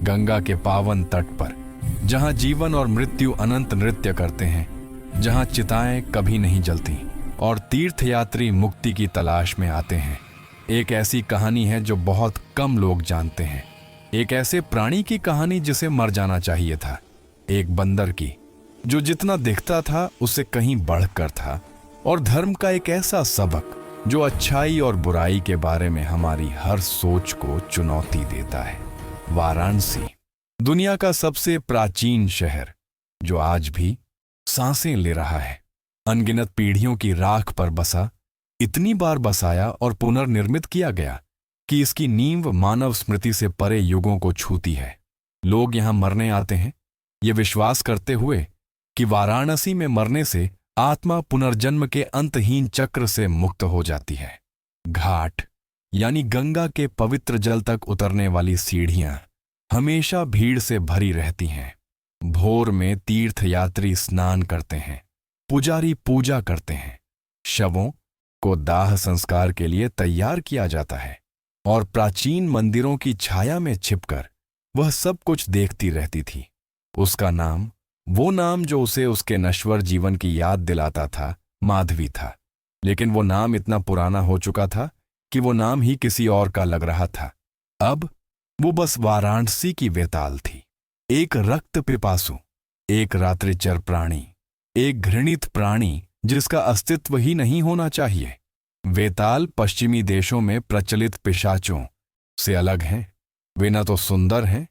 गंगा के पावन तट पर, जहां जीवन और मृत्यु अनंत नृत्य करते हैं, जहां चिताएं कभी नहीं जलती और तीर्थयात्री मुक्ति की तलाश में आते हैं। एक ऐसी कहानी है जो बहुत कम लोग जानते हैं। एक ऐसे प्राणी की कहानी जिसे मर जाना चाहिए था। एक बंदर की, जो जितना दिखता था उससे कहीं बढ़कर था। और धर्म का एक ऐसा सबक जो अच्छाई और बुराई के बारे में हमारी हर सोच को चुनौती देता है। वाराणसी, दुनिया का सबसे प्राचीन शहर, जो आज भी सांसें ले रहा है। अनगिनत पीढ़ियों की राख पर बसा, इतनी बार बसाया और पुनर्निर्मित किया गया कि इसकी नींव मानव स्मृति से परे युगों को छूती है। लोग यहां मरने आते हैं, ये विश्वास करते हुए कि वाराणसी में मरने से आत्मा पुनर्जन्म के अंतहीन चक्र से मुक्त हो जाती है। घाट यानी गंगा के पवित्र जल तक उतरने वाली सीढ़ियां हमेशा भीड़ से भरी रहती हैं। भोर में तीर्थयात्री स्नान करते हैं, पुजारी पूजा करते हैं, शवों को दाह संस्कार के लिए तैयार किया जाता है और प्राचीन मंदिरों की छाया में छिपकर वह सब कुछ देखती रहती थी। उसका नाम, वो नाम जो उसे उसके नश्वर जीवन की याद दिलाता था, माधवी था। लेकिन वो नाम इतना पुराना हो चुका था कि वो नाम ही किसी और का लग रहा था। अब वो बस वाराणसी की वेताल थी, एक रक्त पिपासु, एक रात्रिचर प्राणी, एक घृणित प्राणी जिसका अस्तित्व ही नहीं होना चाहिए। वेताल पश्चिमी देशों में प्रचलित पिशाचों से अलग हैं। वे न तो सुंदर हैं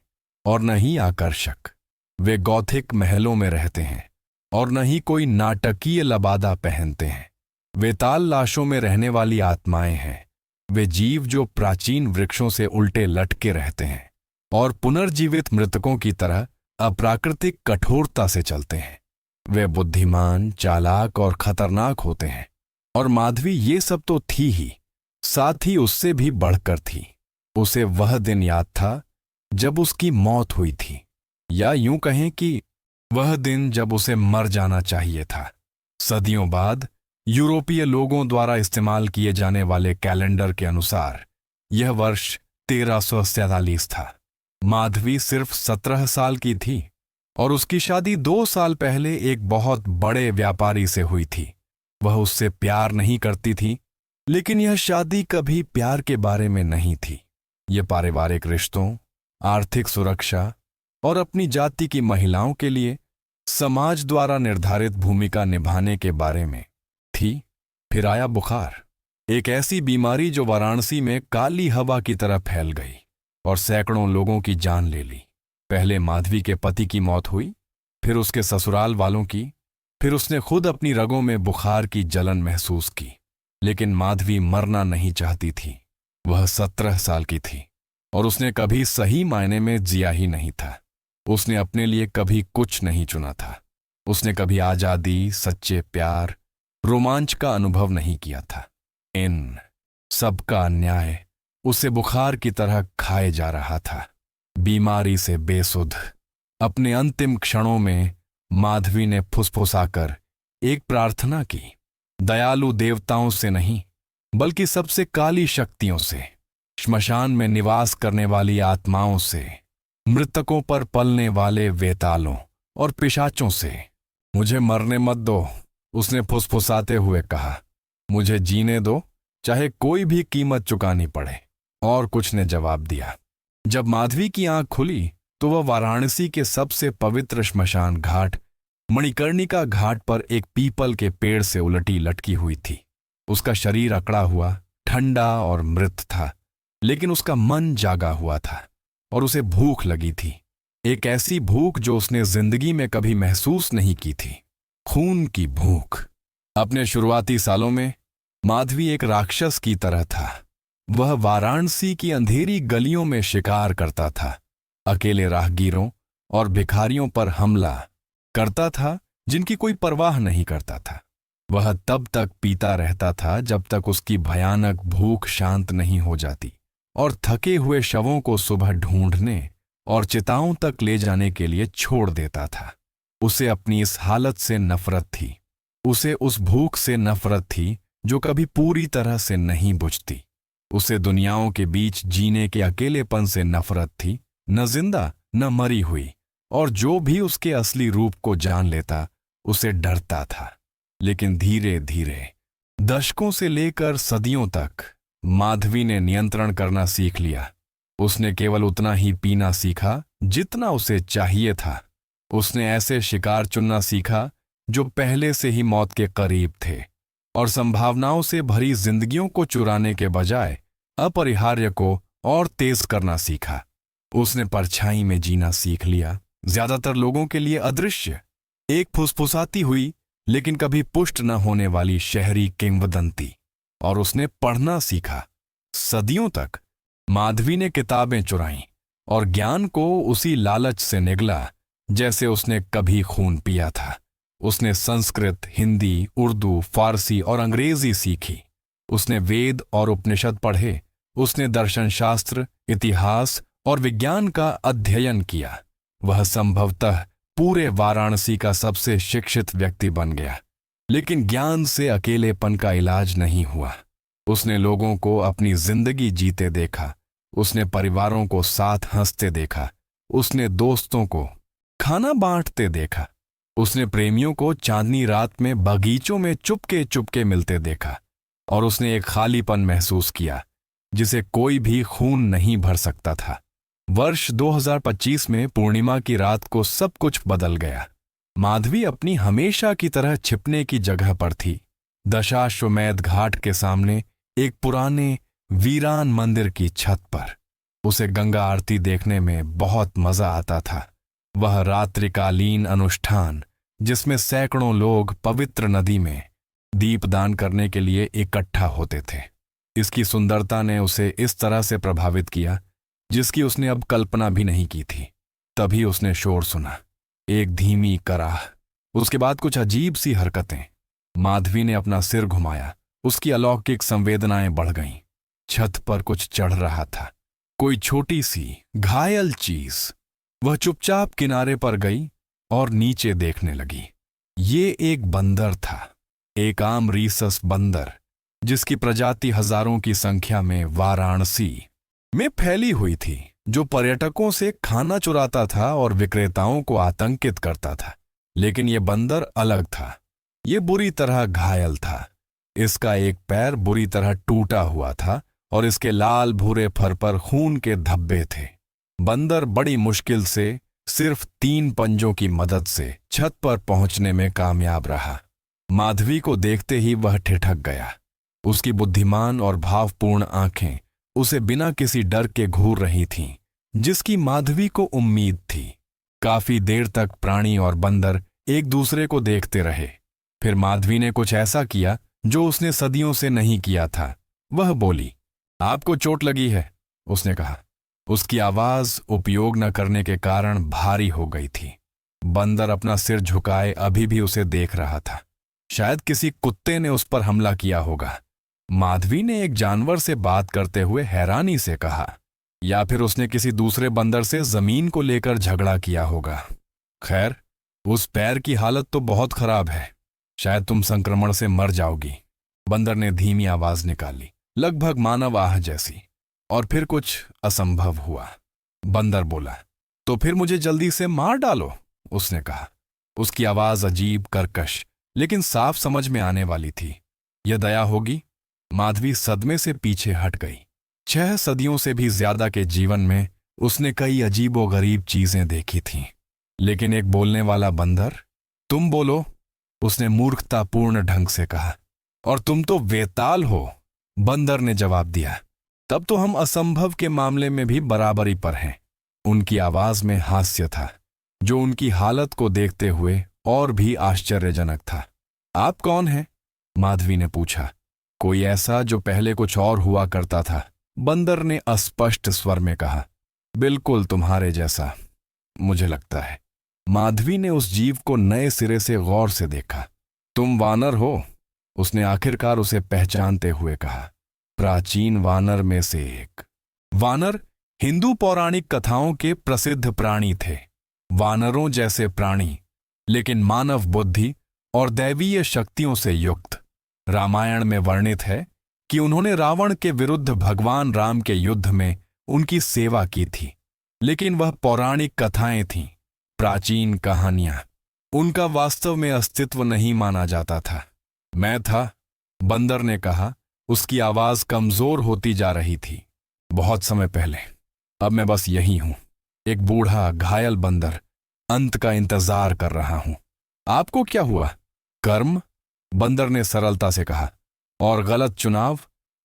और न ही आकर्षक। वे गौथिक महलों में रहते हैं और न ही कोई नाटकीय लबादा पहनते हैं। वेताल लाशों में रहने वाली आत्माएं हैं। वे जीव जो प्राचीन वृक्षों से उल्टे लटके रहते हैं और पुनर्जीवित मृतकों की तरह अप्राकृतिक कठोरता से चलते हैं। वे बुद्धिमान, चालाक और खतरनाक होते हैं। और माधवी ये सब तो थी ही, साथ ही उससे भी बढ़कर थी। उसे वह दिन याद था जब उसकी मौत हुई थी, या यूं कहें कि वह दिन जब उसे मर जाना चाहिए था। सदियों बाद यूरोपीय लोगों द्वारा इस्तेमाल किए जाने वाले कैलेंडर के अनुसार यह वर्ष 1347 था। माधवी सिर्फ 17 साल की थी और उसकी शादी 2 साल पहले एक बहुत बड़े व्यापारी से हुई थी। वह उससे प्यार नहीं करती थी, लेकिन यह शादी कभी प्यार के बारे में नहीं थी। यह पारिवारिक रिश्तों, आर्थिक सुरक्षा और अपनी जाति की महिलाओं के लिए समाज द्वारा निर्धारित भूमिका निभाने के बारे में थी। फिर आया बुखार, एक ऐसी बीमारी जो वाराणसी में काली हवा की तरह फैल गई और सैकड़ों लोगों की जान ले ली। पहले माधवी के पति की मौत हुई, फिर उसके ससुराल वालों की, फिर उसने खुद अपनी रगों में बुखार की जलन महसूस की। लेकिन माधवी मरना नहीं चाहती थी। वह 17 साल की थी और उसने कभी सही मायने में जिया ही नहीं था। उसने अपने लिए कभी कुछ नहीं चुना था। उसने कभी आजादी, सच्चे प्यार, रोमांच का अनुभव नहीं किया था। इन सब का अन्याय उसे बुखार की तरह खाए जा रहा था। बीमारी से बेसुध अपने अंतिम क्षणों में माधवी ने फुसफुसाकर एक प्रार्थना की, दयालु देवताओं से नहीं बल्कि सबसे काली शक्तियों से, श्मशान में निवास करने वाली आत्माओं से, मृतकों पर पलने वाले वेतालों और पिशाचों से। मुझे मरने मत दो, उसने फुसफुसाते हुए कहा। मुझे जीने दो, चाहे कोई भी कीमत चुकानी पड़े। और कुछ ने जवाब दिया। जब माधवी की आंख खुली तो वह वाराणसी के सबसे पवित्र श्मशान घाट, मणिकर्णिका घाट पर एक पीपल के पेड़ से उलटी लटकी हुई थी। उसका शरीर अकड़ा हुआ, ठंडा और मृत था, लेकिन उसका मन जागा हुआ था और उसे भूख लगी थी। एक ऐसी भूख जो उसने जिंदगी में कभी महसूस नहीं की थी, खून की भूख। अपने शुरुआती सालों में माधवी एक राक्षस की तरह था। वह वाराणसी की अंधेरी गलियों में शिकार करता था, अकेले राहगीरों और भिखारियों पर हमला करता था जिनकी कोई परवाह नहीं करता था। वह तब तक पीता रहता था जब तक उसकी भयानक भूख शांत नहीं हो जाती, और थके हुए शवों को सुबह ढूंढने और चिताओं तक ले जाने के लिए छोड़ देता था। उसे अपनी इस हालत से नफरत थी। उसे उस भूख से नफरत थी जो कभी पूरी तरह से नहीं बुझती। उसे दुनियाओं के बीच जीने के अकेलेपन से नफरत थी, न जिंदा न मरी हुई, और जो भी उसके असली रूप को जान लेता उसे डरता था। लेकिन धीरे धीरे, दशकों से लेकर सदियों तक, माधवी ने नियंत्रण करना सीख लिया। उसने केवल उतना ही पीना सीखा जितना उसे चाहिए था। उसने ऐसे शिकार चुनना सीखा जो पहले से ही मौत के करीब थे, और संभावनाओं से भरी जिंदगियों को चुराने के बजाय अपरिहार्य को और तेज करना सीखा। उसने परछाई में जीना सीख लिया, ज्यादातर लोगों के लिए अदृश्य, एक फुसफुसाती हुई लेकिन कभी पुष्ट न होने वाली शहरी किंवदंती। और उसने पढ़ना सीखा। सदियों तक माधवी ने किताबें चुराईं और ज्ञान को उसी लालच से निगला जैसे उसने कभी खून पिया था। उसने संस्कृत, हिंदी, उर्दू, फारसी और अंग्रेजी सीखी। उसने वेद और उपनिषद पढ़े। उसने दर्शन शास्त्र, इतिहास और विज्ञान का अध्ययन किया। वह संभवतः पूरे वाराणसी का सबसे शिक्षित व्यक्ति बन गया। लेकिन ज्ञान से अकेलेपन का इलाज नहीं हुआ। उसने लोगों को अपनी जिंदगी जीते देखा। उसने परिवारों को साथ हंसते देखा। उसने दोस्तों को खाना बांटते देखा। उसने प्रेमियों को चांदनी रात में बगीचों में चुपके चुपके मिलते देखा। और उसने एक खालीपन महसूस किया जिसे कोई भी खून नहीं भर सकता था। वर्ष 2025 में पूर्णिमा की रात को सब कुछ बदल गया। माधवी अपनी हमेशा की तरह छिपने की जगह पर थी, दशाश्वमेध घाट के सामने एक पुराने वीरान मंदिर की छत पर। उसे गंगा आरती देखने में बहुत मजा आता था। वह रात्रिकालीन अनुष्ठान जिसमें सैकड़ों लोग पवित्र नदी में दीपदान करने के लिए इकट्ठा होते थे। इसकी सुंदरता ने उसे इस तरह से प्रभावित किया जिसकी उसने अब कल्पना भी नहीं की थी। तभी उसने शोर सुना, एक धीमी कराह, उसके बाद कुछ अजीब सी हरकतें। माधवी ने अपना सिर घुमाया। उसकी अलौकिक संवेदनाएं बढ़ गईं। छत पर कुछ चढ़ रहा था, कोई छोटी सी घायल चीज। वह चुपचाप किनारे पर गई और नीचे देखने लगी। ये एक बंदर था, एक आम रीसस बंदर जिसकी प्रजाति हजारों की संख्या में वाराणसी में फैली हुई थी, जो पर्यटकों से खाना चुराता था और विक्रेताओं को आतंकित करता था। लेकिन यह बंदर अलग था। यह बुरी तरह घायल था। इसका एक पैर बुरी तरह टूटा हुआ था और इसके लाल भूरे फर पर खून के धब्बे थे। बंदर बड़ी मुश्किल से सिर्फ 3 पंजों की मदद से छत पर पहुंचने में कामयाब रहा। माधवी को देखते ही वह ठिठक गया। उसकी बुद्धिमान और भावपूर्ण आंखें उसे बिना किसी डर के घूर रही थीं, जिसकी माधवी को उम्मीद थी। काफी देर तक प्राणी और बंदर एक दूसरे को देखते रहे। फिर माधवी ने कुछ ऐसा किया जो उसने सदियों से नहीं किया था। वह बोली, आपको चोट लगी है, उसने कहा। उसकी आवाज उपयोग न करने के कारण भारी हो गई थी। बंदर अपना सिर झुकाए अभी भी उसे देख रहा था। शायद किसी कुत्ते ने उस पर हमला किया होगा। माधवी ने एक जानवर से बात करते हुए हैरानी से कहा, या फिर उसने किसी दूसरे बंदर से जमीन को लेकर झगड़ा किया होगा। खैर, उस पैर की हालत तो बहुत खराब है। शायद तुम संक्रमण से मर जाओगी। बंदर ने धीमी आवाज निकाली, लगभग मानव आह जैसी। और फिर कुछ असंभव हुआ। बंदर बोला, तो फिर मुझे जल्दी से मार डालो, उसने कहा। उसकी आवाज अजीब, कर्कश, लेकिन साफ समझ में आने वाली थी। यह दया होगी? माधवी सदमे से पीछे हट गई। 6 सदियों से भी ज्यादा के जीवन में उसने कई अजीबोगरीब चीजें देखी थीं, लेकिन एक बोलने वाला बंदर। तुम बोलो, उसने मूर्खतापूर्ण ढंग से कहा। और तुम तो वेताल हो, बंदर ने जवाब दिया। तब तो हम असंभव के मामले में भी बराबरी पर हैं। उनकी आवाज में हास्य था, जो उनकी हालत को देखते हुए और भी आश्चर्यजनक था। आप कौन हैं? माधवी ने पूछा। कोई ऐसा जो पहले कुछ और हुआ करता था, बंदर ने अस्पष्ट स्वर में कहा। बिल्कुल तुम्हारे जैसा, मुझे लगता है। माधवी ने उस जीव को नए सिरे से गौर से देखा। तुम वानर हो, उसने आखिरकार उसे पहचानते हुए कहा। प्राचीन वानर में से एक। वानर हिंदू पौराणिक कथाओं के प्रसिद्ध प्राणी थे। वानरों जैसे प्राणी, लेकिन मानव बुद्धि और दैवीय शक्तियों से युक्त। रामायण में वर्णित है कि उन्होंने रावण के विरुद्ध भगवान राम के युद्ध में उनकी सेवा की थी। लेकिन वह पौराणिक कथाएं थीं, प्राचीन कहानियां। उनका वास्तव में अस्तित्व नहीं माना जाता था। मैं था, बंदर ने कहा। उसकी आवाज कमजोर होती जा रही थी। बहुत समय पहले। अब मैं बस यही हूं, एक बूढ़ा घायल बंदर, अंत का इंतजार कर रहा हूं। आपको क्या हुआ? कर्म, बंदर ने सरलता से कहा, और गलत चुनाव,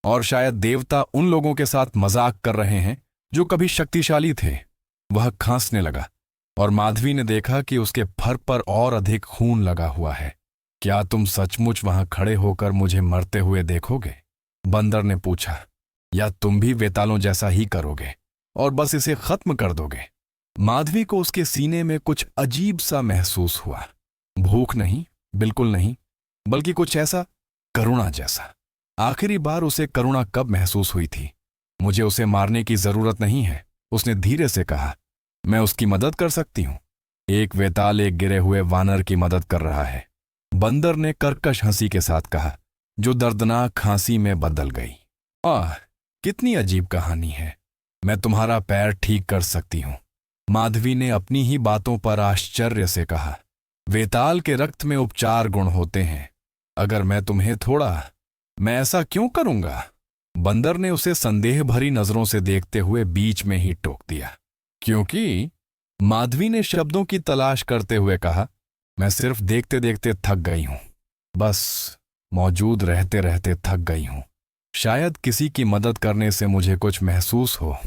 और शायद देवता उन लोगों के साथ मजाक कर रहे हैं जो कभी शक्तिशाली थे। वह खांसने लगा और माधवी ने देखा कि उसके फर पर और अधिक खून लगा हुआ है। क्या तुम सचमुच वहां खड़े होकर मुझे मरते हुए देखोगे? बंदर ने पूछा, या तुम भी वेतालों जैसा ही करोगे और बस इसे खत्म कर दोगे? माधवी को उसके सीने में कुछ अजीब सा महसूस हुआ। भूख नहीं, बिल्कुल नहीं, बल्कि कुछ ऐसा, करुणा जैसा। आखिरी बार उसे करुणा कब महसूस हुई थी? मुझे उसे मारने की जरूरत नहीं है, उसने धीरे से कहा। मैं उसकी मदद कर सकती हूं। एक वेताल एक गिरे हुए वानर की मदद कर रहा है, बंदर ने कर्कश हंसी के साथ कहा, जो दर्दनाक खांसी में बदल गई। आह, कितनी अजीब कहानी है। मैं तुम्हारा पैर ठीक कर सकती हूं, माधवी ने अपनी ही बातों पर आश्चर्य से कहा। वेताल के रक्त में उपचार गुण होते हैं। अगर मैं तुम्हें मैं ऐसा क्यों करूंगा? बंदर ने उसे संदेह भरी नजरों से देखते हुए बीच में ही टोक दिया। क्योंकि, माधवी ने शब्दों की तलाश करते हुए कहा, मैं सिर्फ देखते देखते थक गई हूं। बस मौजूद रहते रहते थक गई हूं। शायद किसी की मदद करने से मुझे कुछ महसूस हो।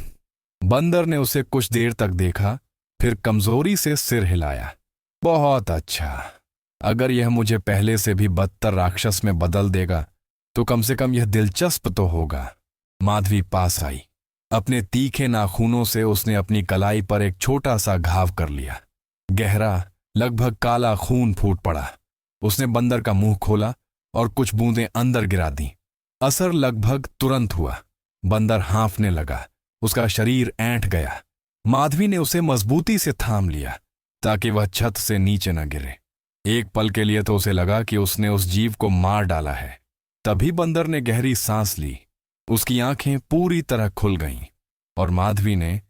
बंदर ने उसे कुछ देर तक देखा, फिर कमजोरी से सिर हिलाया। बहुत अच्छा, अगर यह मुझे पहले से भी बदतर राक्षस में बदल देगा तो कम से कम यह दिलचस्प तो होगा। माधवी पास आई। अपने तीखे नाखूनों से उसने अपनी कलाई पर एक छोटा सा घाव कर लिया। गहरा, लगभग काला खून फूट पड़ा। उसने बंदर का मुंह खोला और कुछ बूंदें अंदर गिरा दी। असर लगभग तुरंत हुआ। बंदर हाँफने लगा, उसका शरीर ऐंठ गया। माधवी ने उसे मजबूती से थाम लिया ताकि वह छत से नीचे न गिरे। एक पल के लिए तो उसे लगा कि उसने उस जीव को मार डाला है। तभी बंदर ने गहरी सांस ली। उसकी आंखें पूरी तरह खुल गईं और माधवी ने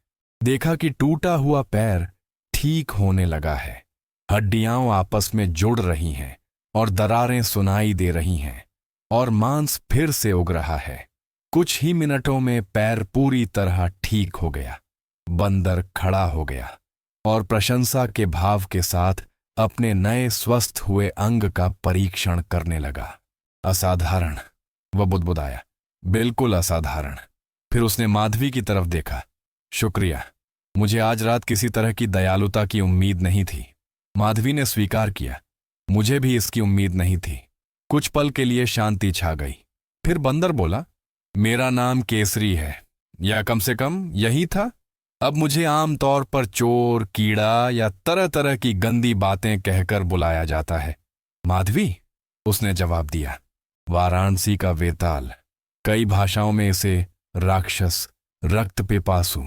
देखा कि टूटा हुआ पैर ठीक होने लगा है। हड्डियां आपस में जुड़ रही हैं और दरारें सुनाई दे रही हैं और मांस फिर से उग रहा है। कुछ ही मिनटों में पैर पूरी तरह ठीक हो गया। बंदर खड़ा हो गया और प्रशंसा के भाव के साथ अपने नए स्वस्थ हुए अंग का परीक्षण करने लगा। असाधारण, वह बुदबुदाया, बिल्कुल असाधारण। फिर उसने माधवी की तरफ देखा। शुक्रिया, मुझे आज रात किसी तरह की दयालुता की उम्मीद नहीं थी। माधवी ने स्वीकार किया, मुझे भी इसकी उम्मीद नहीं थी। कुछ पल के लिए शांति छा गई। फिर बंदर बोला, मेरा नाम केसरी है, या कम से कम यही था। अब मुझे आमतौर पर चोर, कीड़ा या तरह तरह की गंदी बातें कहकर बुलाया जाता है। माधवी, उसने जवाब दिया, वाराणसी का वेताल। कई भाषाओं में इसे राक्षस, रक्त पिपासु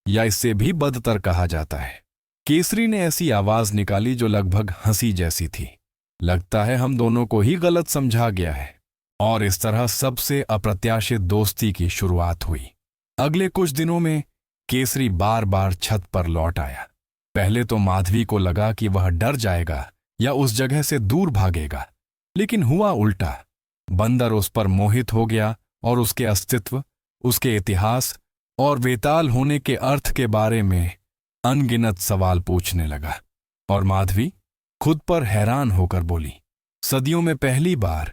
या इससे भी बदतर कहा जाता है। केसरी ने ऐसी आवाज निकाली जो लगभग हंसी जैसी थी। लगता है हम दोनों को ही गलत समझा गया है। और इस तरह सबसे अप्रत्याशित दोस्ती की शुरुआत हुई। अगले कुछ दिनों में केसरी बार बार छत पर लौट आया। पहले तो माधवी को लगा कि वह डर जाएगा या उस जगह से दूर भागेगा, लेकिन हुआ उल्टा। बंदर उस पर मोहित हो गया और उसके अस्तित्व, उसके इतिहास और वेताल होने के अर्थ के बारे में अनगिनत सवाल पूछने लगा। और माधवी खुद पर हैरान होकर बोली, सदियों में पहली बार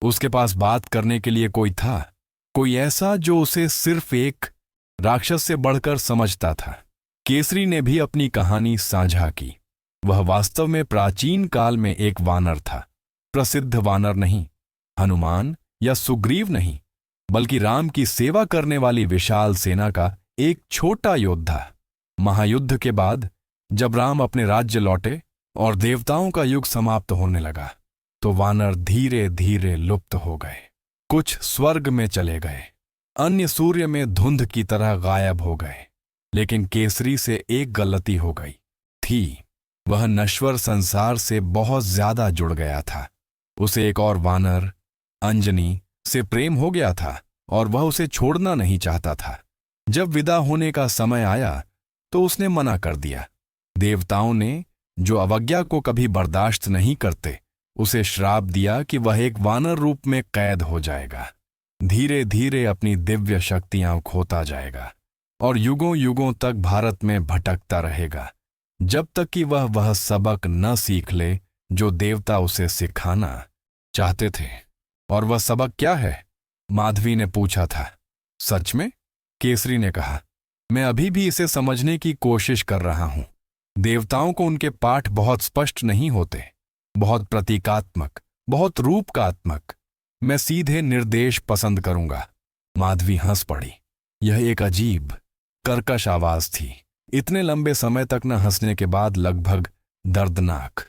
उसके पास बात करने के लिए कोई था, कोई ऐसा जो उसे सिर्फ एक राक्षस से बढ़कर समझता था। केसरी ने भी अपनी कहानी साझा की। वह वास्तव में प्राचीन काल में एक वानर था। प्रसिद्ध वानर नहीं, हनुमान या सुग्रीव नहीं, बल्कि राम की सेवा करने वाली विशाल सेना का एक छोटा योद्धा। महायुद्ध के बाद जब राम अपने राज्य लौटे और देवताओं का युग समाप्त होने लगा, तो वानर धीरे धीरे लुप्त हो गए। कुछ स्वर्ग में चले गए, अन्य सूर्य में धुंध की तरह गायब हो गए। लेकिन केसरी से एक गलती हो गई थी। वह नश्वर संसार से बहुत ज्यादा जुड़ गया था। उसे एक और वानर, अंजनी, से प्रेम हो गया था और वह उसे छोड़ना नहीं चाहता था। जब विदा होने का समय आया तो उसने मना कर दिया। देवताओं ने, जो अवज्ञा को कभी बर्दाश्त नहीं करते, उसे श्राप दिया कि वह एक वानर रूप में कैद हो जाएगा, धीरे धीरे अपनी दिव्य शक्तियां खोता जाएगा और युगों युगों तक भारत में भटकता रहेगा, जब तक कि वह सबक न सीख ले जो देवता उसे सिखाना चाहते थे। और वह सबक क्या है? माधवी ने पूछा था। सच में? केसरी ने कहा, मैं अभी भी इसे समझने की कोशिश कर रहा हूं। देवताओं को उनके पाठ बहुत स्पष्ट नहीं होते, बहुत प्रतीकात्मक, बहुत रूपकात्मक। मैं सीधे निर्देश पसंद करूंगा। माधवी हंस पड़ी। यह एक अजीब, कर्कश आवाज थी, इतने लंबे समय तक न हंसने के बाद लगभग दर्दनाक,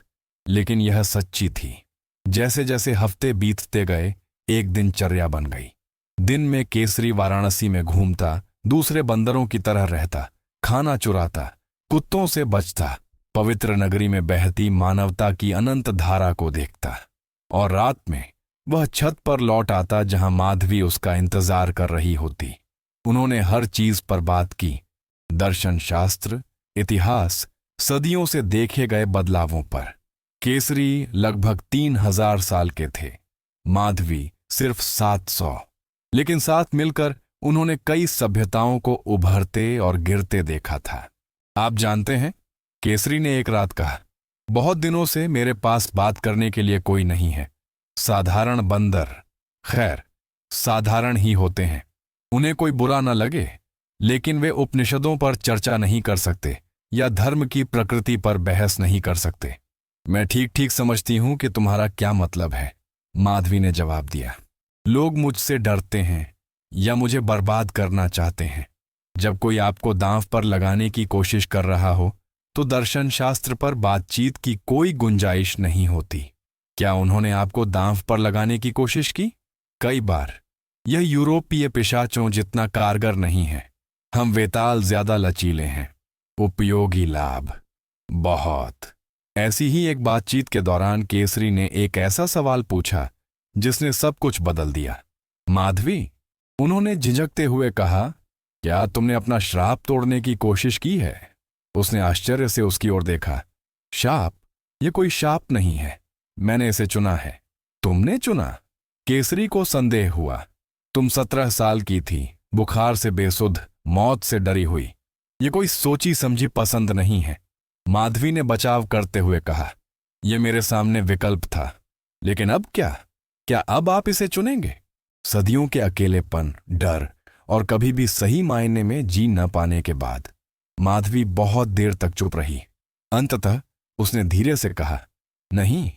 लेकिन यह सच्ची थी। जैसे जैसे हफ्ते बीतते गए, एक दिनचर्या बन गई। दिन में केसरी वाराणसी में घूमता, दूसरे बंदरों की तरह रहता, खाना चुराता, कुत्तों से बचता, पवित्र नगरी में बहती मानवता की अनंत धारा को देखता, और रात में वह छत पर लौट आता जहां माधवी उसका इंतजार कर रही होती। उन्होंने हर चीज पर बात की, दर्शन शास्त्र, इतिहास, सदियों से देखे गए बदलावों पर। केसरी लगभग 3000 साल के थे, माधवी सिर्फ 700, लेकिन साथ मिलकर उन्होंने कई सभ्यताओं को उभरते और गिरते देखा था। आप जानते हैं, केसरी ने एक रात कहा, बहुत दिनों से मेरे पास बात करने के लिए कोई नहीं है। साधारण बंदर, खैर साधारण ही होते हैं, उन्हें कोई बुरा न लगे, लेकिन वे उपनिषदों पर चर्चा नहीं कर सकते या धर्म की प्रकृति पर बहस नहीं कर सकते। मैं ठीक ठीक समझती हूं कि तुम्हारा क्या मतलब है, माधवी ने जवाब दिया। लोग मुझसे डरते हैं या मुझे बर्बाद करना चाहते हैं। जब कोई आपको दांव पर लगाने की कोशिश कर रहा हो तो दर्शन शास्त्र पर बातचीत की कोई गुंजाइश नहीं होती। क्या उन्होंने आपको दांव पर लगाने की कोशिश की? कई बार। यह यूरोपीय पिशाचों जितना कारगर नहीं है। हम वेताल ज्यादा लचीले हैं। उपयोगी लाभ बहुत। ऐसी ही एक बातचीत के दौरान केसरी ने एक ऐसा सवाल पूछा जिसने सब कुछ बदल दिया। माधवी, उन्होंने झिझकते हुए कहा, क्या तुमने अपना श्राप तोड़ने की कोशिश की है? उसने आश्चर्य से उसकी ओर देखा। शाप? यह कोई शाप नहीं है, मैंने इसे चुना है। तुमने चुना? केसरी को संदेह हुआ। तुम 17 साल की थी, बुखार से बेसुध, मौत से डरी हुई। यह कोई सोची समझी पसंद नहीं है, माधवी ने बचाव करते हुए कहा। यह मेरे सामने विकल्प था, लेकिन अब क्या? क्या अब आप इसे चुनेंगे? सदियों के अकेलेपन, डर और कभी भी सही मायने में जी न पाने के बाद माधवी बहुत देर तक चुप रही। अंततः उसने धीरे से कहा, नहीं,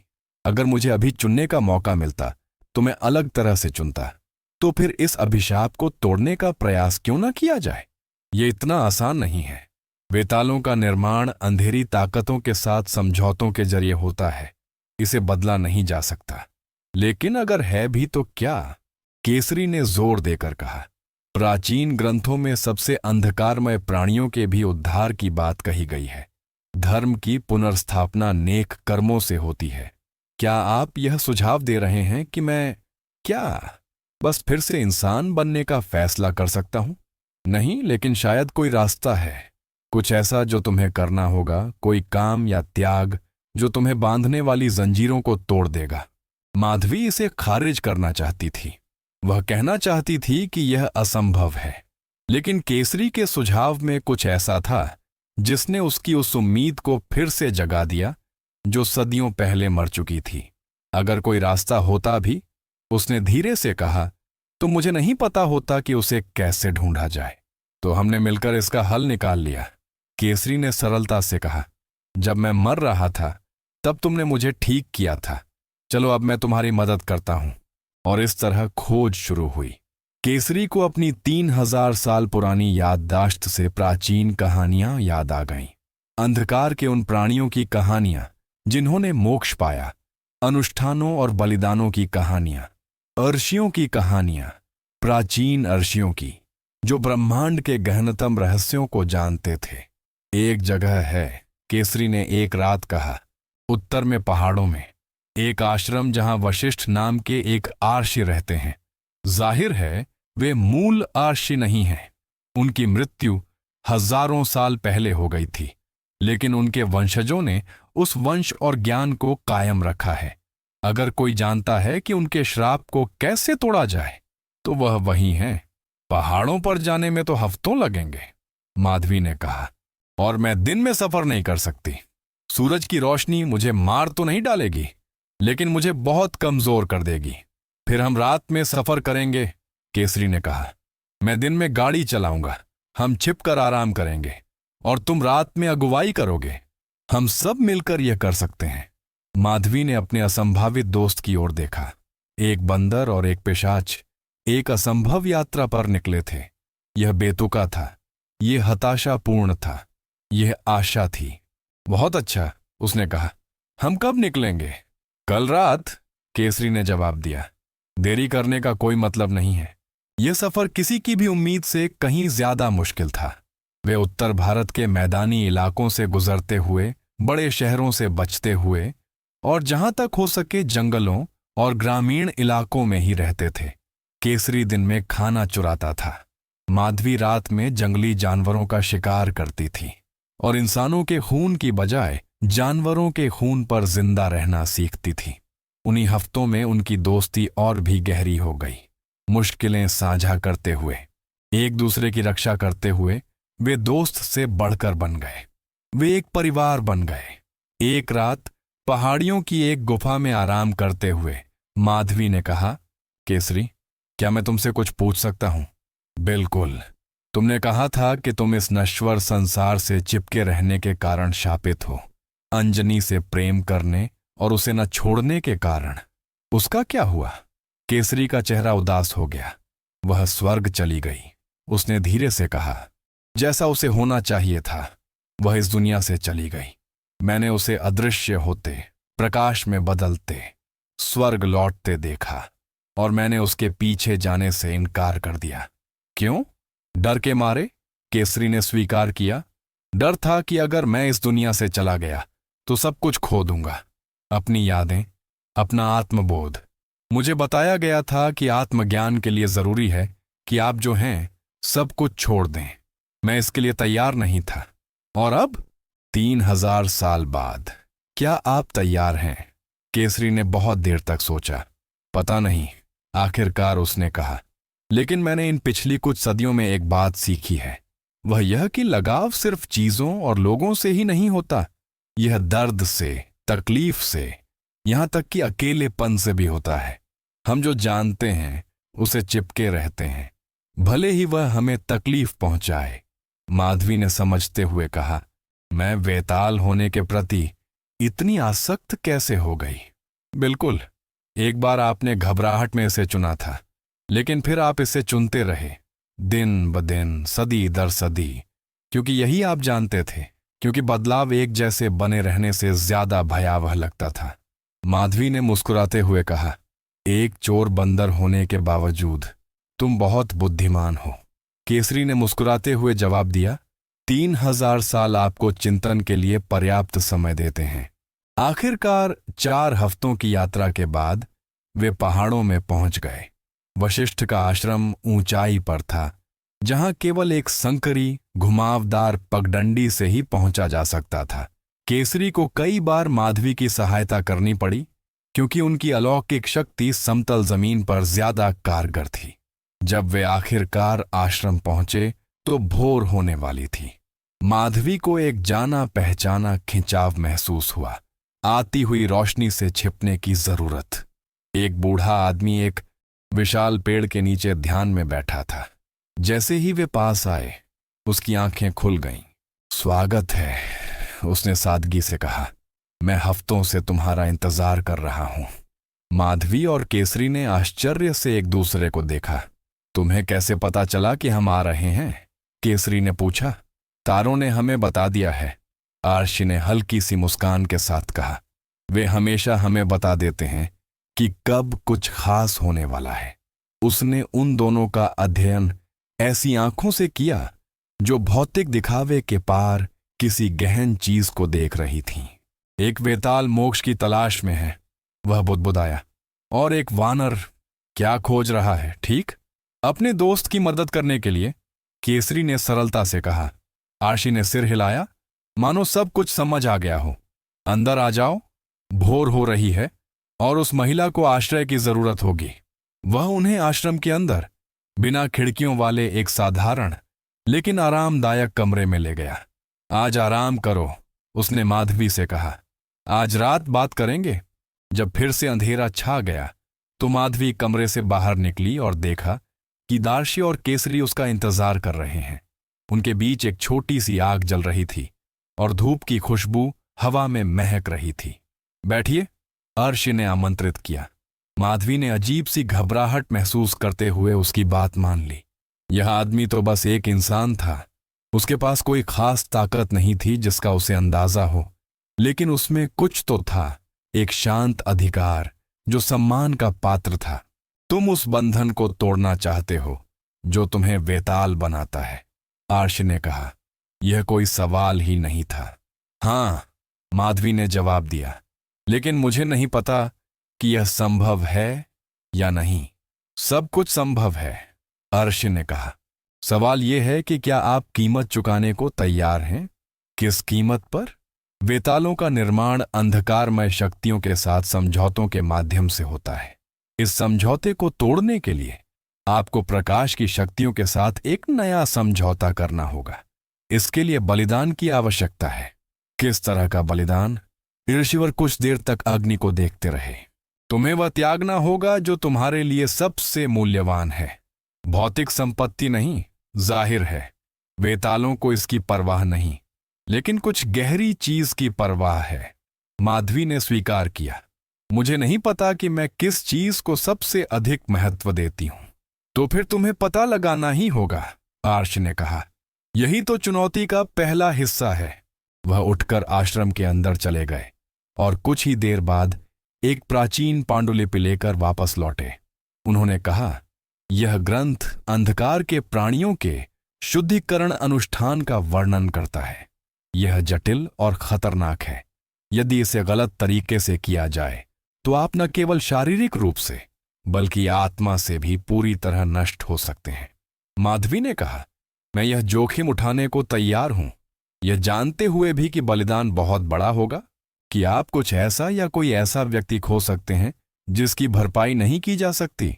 अगर मुझे अभी चुनने का मौका मिलता तो मैं अलग तरह से चुनता। तो फिर इस अभिशाप को तोड़ने का प्रयास क्यों न किया जाए? यह इतना आसान नहीं है। वेतालों का निर्माण अंधेरी ताकतों के साथ समझौतों के जरिए होता है। इसे बदला नहीं जा सकता। लेकिन अगर है भी तो क्या? केसरी ने जोर देकर कहा। प्राचीन ग्रंथों में सबसे अंधकारमय प्राणियों के भी उद्धार की बात कही गई है। धर्म की पुनर्स्थापना नेक कर्मों से होती है। क्या आप यह सुझाव दे रहे हैं कि मैं बस फिर से इंसान बनने का फैसला कर सकता हूं? नहीं, लेकिन शायद कोई रास्ता है, कुछ ऐसा जो तुम्हें करना होगा, कोई काम या त्याग जो तुम्हें बांधने वाली जंजीरों को तोड़ देगा। माधवी इसे खारिज करना चाहती थी। वह कहना चाहती थी कि यह असंभव है, लेकिन केसरी के सुझाव में कुछ ऐसा था जिसने उसकी उस उम्मीद को फिर से जगा दिया जो सदियों पहले मर चुकी थी। अगर कोई रास्ता होता भी, उसने धीरे से कहा, तो मुझे नहीं पता होता कि उसे कैसे ढूंढा जाए। तो हमने मिलकर इसका हल निकाल लिया, केसरी ने सरलता से कहा। जब मैं मर रहा था तब तुमने मुझे ठीक किया था। चलो अब मैं तुम्हारी मदद करता हूं। और इस तरह खोज शुरू हुई। केसरी को अपनी 3000 साल पुरानी याददाश्त से प्राचीन कहानियां याद आ गईं। अंधकार के उन प्राणियों की कहानियां जिन्होंने मोक्ष पाया, अनुष्ठानों और बलिदानों की कहानियां, अर्षियों की कहानियां, प्राचीन अर्षियों की जो ब्रह्मांड के गहनतम रहस्यों को जानते थे। एक जगह है, केसरी ने एक रात कहा, उत्तर में पहाड़ों में एक आश्रम जहां वशिष्ठ नाम के एक आर्षि रहते हैं। जाहिर है वे मूल आर्षि नहीं हैं। उनकी मृत्यु हजारों साल पहले हो गई थी, लेकिन उनके वंशजों ने उस वंश और ज्ञान को कायम रखा है। अगर कोई जानता है कि उनके श्राप को कैसे तोड़ा जाए तो वह वही है। पहाड़ों पर जाने में तो हफ्तों लगेंगे, माधवी ने कहा, और मैं दिन में सफर नहीं कर सकती। सूरज की रोशनी मुझे मार तो नहीं डालेगी, लेकिन मुझे बहुत कमजोर कर देगी। फिर हम रात में सफर करेंगे, केसरी ने कहा। मैं दिन में गाड़ी चलाऊंगा, हम छिपकर आराम करेंगे, और तुम रात में अगुवाई करोगे। हम सब मिलकर यह कर सकते हैं। माधवी ने अपने असंभावित दोस्त की ओर देखा। एक बंदर और एक पिशाच एक असंभव यात्रा पर निकले थे। यह बेतुका था, यह हताशापूर्ण था, यह आशा थी। बहुत अच्छा, उसने कहा। हम कब निकलेंगे? कल रात, केसरी ने जवाब दिया। देरी करने का कोई मतलब नहीं है। यह सफर किसी की भी उम्मीद से कहीं ज्यादा मुश्किल था। वे उत्तर भारत के मैदानी इलाकों से गुजरते हुए, बड़े शहरों से बचते हुए, और जहां तक हो सके जंगलों और ग्रामीण इलाकों में ही रहते थे। केसरी दिन में खाना चुराता था, माधवी रात में जंगली जानवरों का शिकार करती थी और इंसानों के खून की बजाय जानवरों के खून पर जिंदा रहना सीखती थी। उन्हीं हफ्तों में उनकी दोस्ती और भी गहरी हो गई। मुश्किलें साझा करते हुए, एक दूसरे की रक्षा करते हुए, वे दोस्त से बढ़कर बन गए। वे एक परिवार बन गए। एक रात पहाड़ियों की एक गुफा में आराम करते हुए माधवी ने कहा, केसरी, क्या मैं तुमसे कुछ पूछ सकता हूं? बिल्कुल। तुमने कहा था कि तुम इस नश्वर संसार से चिपके रहने के कारण शापित हो, अंजनी से प्रेम करने और उसे न छोड़ने के कारण। उसका क्या हुआ? केसरी का चेहरा उदास हो गया। वह स्वर्ग चली गई, उसने धीरे से कहा। जैसा उसे होना चाहिए था, वह इस दुनिया से चली गई। मैंने उसे अदृश्य होते, प्रकाश में बदलते, स्वर्ग लौटते देखा, और मैंने उसके पीछे जाने से इनकार कर दिया। क्यों? डर के मारे? केसरी ने स्वीकार किया। डर था कि अगर मैं इस दुनिया से चला गया तो सब कुछ खो दूंगा, अपनी यादें, अपना आत्मबोध। मुझे बताया गया था कि आत्मज्ञान के लिए जरूरी है कि आप जो हैं सब कुछ छोड़ दें। मैं इसके लिए तैयार नहीं था। और अब 3000 साल बाद क्या आप तैयार हैं? केसरी ने बहुत देर तक सोचा। पता नहीं, आखिरकार उसने कहा। लेकिन मैंने इन पिछली कुछ सदियों में एक बात सीखी है। वह यह कि लगाव सिर्फ चीजों और लोगों से ही नहीं होता। यह दर्द से, तकलीफ से, यहां तक कि अकेलेपन से भी होता है। हम जो जानते हैं उसे चिपके रहते हैं, भले ही वह हमें तकलीफ पहुंचाए। माधवी ने समझते हुए कहा, मैं वेताल होने के प्रति इतनी आसक्त कैसे हो गई? बिल्कुल, एक बार आपने घबराहट में इसे चुना था, लेकिन फिर आप इसे चुनते रहे, दिन ब दिन, सदी दर सदी, क्योंकि यही आप जानते थे, क्योंकि बदलाव एक जैसे बने रहने से ज्यादा भयावह लगता था। माधवी ने मुस्कुराते हुए कहा, एक चोर बंदर होने के बावजूद तुम बहुत बुद्धिमान हो। केसरी ने मुस्कुराते हुए जवाब दिया, 3000 साल आपको चिंतन के लिए पर्याप्त समय देते हैं। आखिरकार 4 हफ्तों की यात्रा के बाद वे पहाड़ों में पहुंच गए। वशिष्ठ का आश्रम ऊंचाई पर था, जहां केवल एक संकरी, घुमावदार पगडंडी से ही पहुंचा जा सकता था। केसरी को कई बार माधवी की सहायता करनी पड़ी, क्योंकि उनकी अलौकिक शक्ति समतल जमीन पर ज्यादा कारगर थी। जब वे आखिरकार आश्रम पहुंचे तो भोर होने वाली थी। माधवी को एक जाना पहचाना खिंचाव महसूस हुआ, आती हुई रोशनी से छिपने की जरूरत। एक बूढ़ा आदमी एक विशाल पेड़ के नीचे ध्यान में बैठा था। जैसे ही वे पास आए, उसकी आंखें खुल गईं। स्वागत है, उसने सादगी से कहा। मैं हफ्तों से तुम्हारा इंतजार कर रहा हूं। माधवी और केसरी ने आश्चर्य से एक दूसरे को देखा। तुम्हें कैसे पता चला कि हम आ रहे हैं? केसरी ने पूछा। तारों ने हमें बता दिया है, आर्शी ने हल्की सी मुस्कान के साथ कहा। वे हमेशा हमें बता देते हैं कि कब कुछ खास होने वाला है। उसने उन दोनों का अध्ययन ऐसी आंखों से किया जो भौतिक दिखावे के पार किसी गहन चीज को देख रही थीं। एक वेताल मोक्ष की तलाश में है, वह बुदबुदाया, और एक वानर क्या खोज रहा है, ठीक? अपने दोस्त की मदद करने के लिए, केसरी ने सरलता से कहा। आर्षि ने सिर हिलाया, मानो सब कुछ समझ आ गया हो। अंदर आ जाओ, भोर हो रही है और उस महिला को आश्रय की जरूरत होगी। वह उन्हें आश्रम के अंदर बिना खिड़कियों वाले एक साधारण लेकिन आरामदायक कमरे में ले गया। आज आराम करो, उसने माधवी से कहा। आज रात बात करेंगे। जब फिर से अंधेरा छा गया तो माधवी कमरे से बाहर निकली और देखा कि दार्शी और केसरी उसका इंतजार कर रहे हैं। उनके बीच एक छोटी सी आग जल रही थी और धूप की खुशबू हवा में महक रही थी। बैठिए, अर्शी ने आमंत्रित किया। माधवी ने अजीब सी घबराहट महसूस करते हुए उसकी बात मान ली। यह आदमी तो बस एक इंसान था। उसके पास कोई खास ताकत नहीं थी जिसका उसे अंदाजा हो, लेकिन उसमें कुछ तो था, एक शांत अधिकार जो सम्मान का पात्र था। तुम उस बंधन को तोड़ना चाहते हो जो तुम्हें वेताल बनाता है, आर्ष ने कहा। यह कोई सवाल ही नहीं था। हाँ, माधवी ने जवाब दिया, लेकिन मुझे नहीं पता कि यह संभव है या नहीं। सब कुछ संभव है, अर्श ने कहा। सवाल यह है कि क्या आप कीमत चुकाने को तैयार हैं? किस कीमत पर? वेतालों का निर्माण अंधकारमय शक्तियों के साथ समझौतों के माध्यम से होता है। इस समझौते को तोड़ने के लिए आपको प्रकाश की शक्तियों के साथ एक नया समझौता करना होगा। इसके लिए बलिदान की आवश्यकता है। किस तरह का बलिदान? ऋषिवर कुछ देर तक अग्नि को देखते रहे। तुम्हें वह त्यागना होगा जो तुम्हारे लिए सबसे मूल्यवान है। भौतिक संपत्ति नहीं, जाहिर है वेतालों को इसकी परवाह नहीं, लेकिन कुछ गहरी चीज की परवाह है। माधवी ने स्वीकार किया। मुझे नहीं पता कि मैं किस चीज को सबसे अधिक महत्व देती हूं। तो फिर तुम्हें पता लगाना ही होगा, आर्ष ने कहा। यही तो चुनौती का पहला हिस्सा है। वह उठकर आश्रम के अंदर चले गए और कुछ ही देर बाद एक प्राचीन पांडुलिपि लेकर वापस लौटे। उन्होंने कहा, यह ग्रंथ अंधकार के प्राणियों के शुद्धिकरण अनुष्ठान का वर्णन करता है। यह जटिल और खतरनाक है। यदि इसे गलत तरीके से किया जाए तो आप न केवल शारीरिक रूप से बल्कि आत्मा से भी पूरी तरह नष्ट हो सकते हैं। माधवी ने कहा, मैं यह जोखिम उठाने को तैयार हूं, यह जानते हुए भी कि बलिदान बहुत बड़ा होगा, कि आप कुछ ऐसा या कोई ऐसा व्यक्ति खो सकते हैं जिसकी भरपाई नहीं की जा सकती।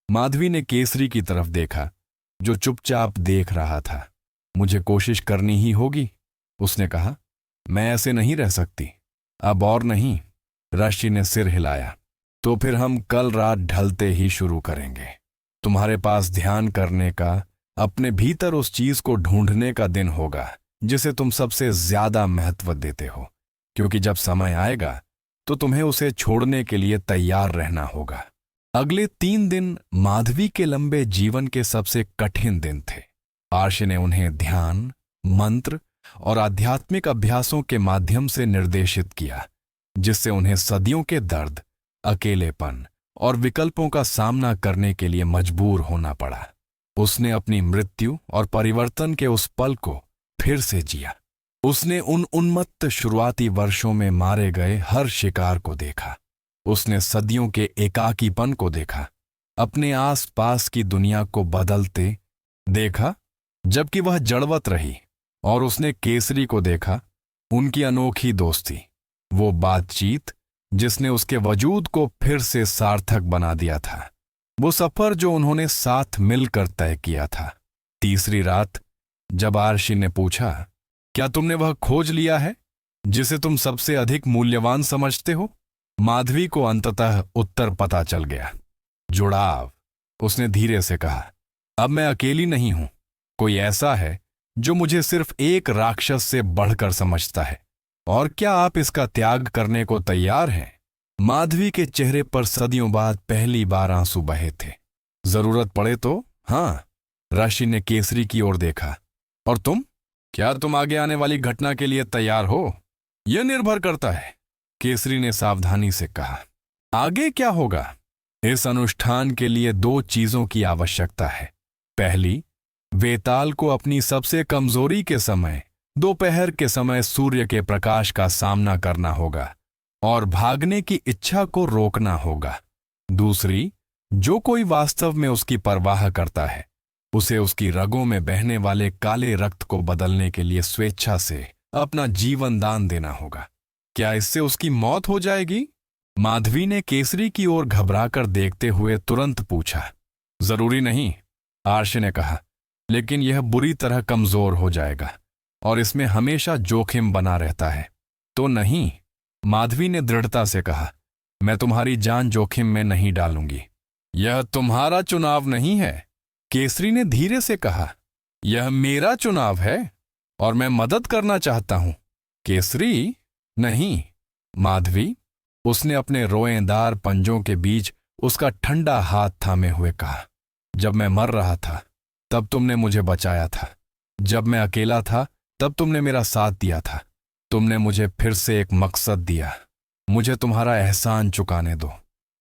माधवी ने केसरी की तरफ देखा जो चुपचाप देख रहा था। मुझे कोशिश करनी ही होगी, उसने कहा। मैं ऐसे नहीं रह सकती, अब और नहीं। ऋषि ने सिर हिलाया। तो फिर हम कल रात ढलते ही शुरू करेंगे। तुम्हारे पास ध्यान करने का, अपने भीतर उस चीज को ढूंढने का दिन होगा जिसे तुम सबसे ज्यादा महत्व देते हो, क्योंकि जब समय आएगा तो तुम्हें उसे छोड़ने के लिए तैयार रहना होगा। अगले 3 दिन माधवी के लंबे जीवन के सबसे कठिन दिन थे। आर्ष ने उन्हें ध्यान, मंत्र और आध्यात्मिक अभ्यासों के माध्यम से निर्देशित किया, जिससे उन्हें सदियों के दर्द, अकेलेपन और विकल्पों का सामना करने के लिए मजबूर होना पड़ा। उसने अपनी मृत्यु और परिवर्तन के उस पल को फिर से जिया। उसने उन उन्मत्त शुरुआती वर्षों में मारे गए हर शिकार को देखा। उसने सदियों के एकाकीपन को देखा, अपने आस पास की दुनिया को बदलते देखा जबकि वह जड़वत रही। और उसने केसरी को देखा, उनकी अनोखी दोस्ती, वो बातचीत जिसने उसके वजूद को फिर से सार्थक बना दिया था, वो सफर जो उन्होंने साथ मिलकर तय किया था। तीसरी रात जब आर्षि ने पूछा, क्या तुमने वह खोज लिया है जिसे तुम सबसे अधिक मूल्यवान समझते हो? माधवी को अंततः उत्तर पता चल गया। जुड़ाव, उसने धीरे से कहा। अब मैं अकेली नहीं हूं, कोई ऐसा है जो मुझे सिर्फ एक राक्षस से बढ़कर समझता है। और क्या आप इसका त्याग करने को तैयार हैं? माधवी के चेहरे पर सदियों बाद पहली बार आंसू बहे थे। जरूरत पड़े तो हाँ, ऋषि ने केसरी की ओर देखा। और तुम, क्या तुम आगे आने वाली घटना के लिए तैयार हो? यह निर्भर करता है, केसरी ने सावधानी से कहा। आगे क्या होगा? इस अनुष्ठान के लिए 2 चीजों की आवश्यकता है। पहली, वेताल को अपनी सबसे कमजोरी के समय, दोपहर के समय सूर्य के प्रकाश का सामना करना होगा और भागने की इच्छा को रोकना होगा। दूसरी, जो कोई वास्तव में उसकी परवाह करता है उसे उसकी रगों में बहने वाले काले रक्त को बदलने के लिए स्वेच्छा से अपना जीवन दान देना होगा। क्या इससे उसकी मौत हो जाएगी? माधवी ने केसरी की ओर घबराकर देखते हुए तुरंत पूछा। जरूरी नहीं, आर्ष ने कहा, लेकिन यह बुरी तरह कमजोर हो जाएगा और इसमें हमेशा जोखिम बना रहता है। तो नहीं, माधवी ने दृढ़ता से कहा, मैं तुम्हारी जान जोखिम में नहीं डालूंगी। यह तुम्हारा चुनाव नहीं है, केसरी ने धीरे से कहा। यह मेरा चुनाव है और मैं मदद करना चाहता हूं। केसरी, नहीं। माधवी, उसने अपने रोएंदार पंजों के बीच उसका ठंडा हाथ थामे हुए कहा, जब मैं मर रहा था तब तुमने मुझे बचाया था। जब मैं अकेला था तब तुमने मेरा साथ दिया था। तुमने मुझे फिर से एक मकसद दिया। मुझे तुम्हारा एहसान चुकाने दो,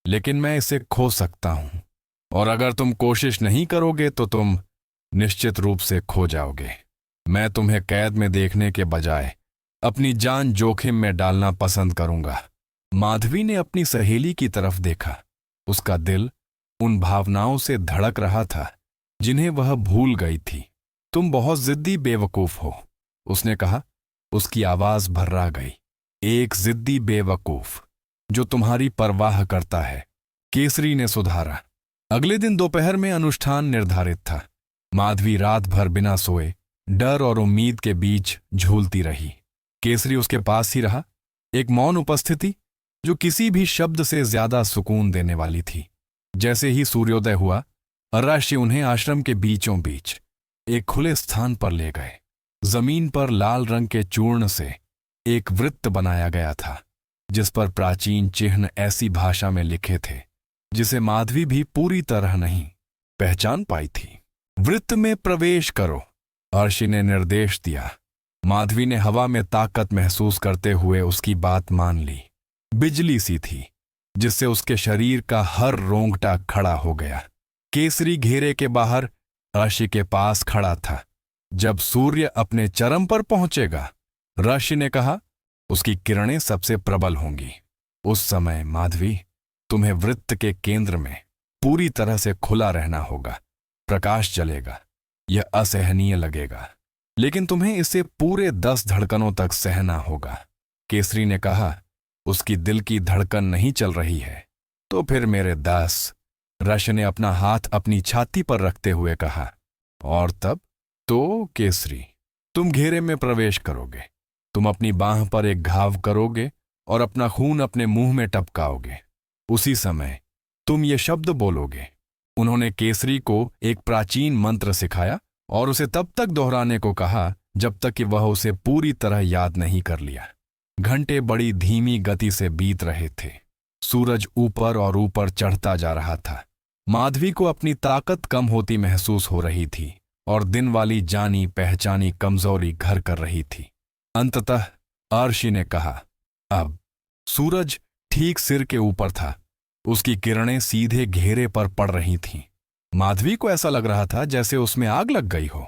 लेकिन मैं इसे खो सकता हूं, और अगर तुम कोशिश नहीं करोगे तो तुम निश्चित रूप से खो जाओगे। मैं तुम्हें कैद में देखने के बजाय अपनी जान जोखिम में डालना पसंद करूंगा। माधवी ने अपनी सहेली की तरफ देखा। उसका दिल उन भावनाओं से धड़क रहा था जिन्हें वह भूल गई थी। तुम बहुत जिद्दी बेवकूफ हो, उसने कहा। उसकी आवाज भर्रा गई। एक जिद्दी बेवकूफ जो तुम्हारी परवाह करता है, केसरी ने सुधारा। अगले दिन दोपहर में अनुष्ठान निर्धारित था। माधवी रात भर बिना सोए डर और उम्मीद के बीच झूलती रही। केसरी उसके पास ही रहा, एक मौन उपस्थिति जो किसी भी शब्द से ज्यादा सुकून देने वाली थी। जैसे ही सूर्योदय हुआ, अर्राशी उन्हें आश्रम के बीचों बीच एक खुले स्थान पर ले गए। जमीन पर लाल रंग के चूर्ण से एक वृत्त बनाया गया था, जिस पर प्राचीन चिन्ह ऐसी भाषा में लिखे थे जिसे माधवी भी पूरी तरह नहीं पहचान पाई थी। वृत्त में प्रवेश करो, अर्शी ने निर्देश दिया। माधवी ने हवा में ताकत महसूस करते हुए उसकी बात मान ली। बिजली सी थी जिससे उसके शरीर का हर रोंगटा खड़ा हो गया। केसरी घेरे के बाहर अर्शी के पास खड़ा था। जब सूर्य अपने चरम पर पहुंचेगा, ऋषि ने कहा, उसकी किरणें सबसे प्रबल होंगी। उस समय माधवी, तुम्हें वृत्त के केंद्र में पूरी तरह से खुला रहना होगा। प्रकाश जलेगा, यह असहनीय लगेगा, लेकिन तुम्हें इसे पूरे 10 धड़कनों तक सहना होगा। केसरी ने कहा, उसकी दिल की धड़कन नहीं चल रही है। तो फिर मेरे दास, ऋषि ने अपना हाथ अपनी छाती पर रखते हुए कहा। और तब? तो केसरी, तुम घेरे में प्रवेश करोगे। तुम अपनी बांह पर एक घाव करोगे और अपना खून अपने मुंह में टपकाओगे। उसी समय तुम ये शब्द बोलोगे। उन्होंने केसरी को एक प्राचीन मंत्र सिखाया और उसे तब तक दोहराने को कहा जब तक कि वह उसे पूरी तरह याद नहीं कर लिया। घंटे बड़ी धीमी गति से बीत रहे थे। सूरज ऊपर और ऊपर चढ़ता जा रहा था। माधवी को अपनी ताकत कम होती महसूस हो रही थी और दिन वाली जानी पहचानी कमजोरी घर कर रही थी। अंततः अर्शी ने कहा, अब। सूरज ठीक सिर के ऊपर था। उसकी किरणें सीधे घेरे पर पड़ रही थीं। माधवी को ऐसा लग रहा था जैसे उसमें आग लग गई हो।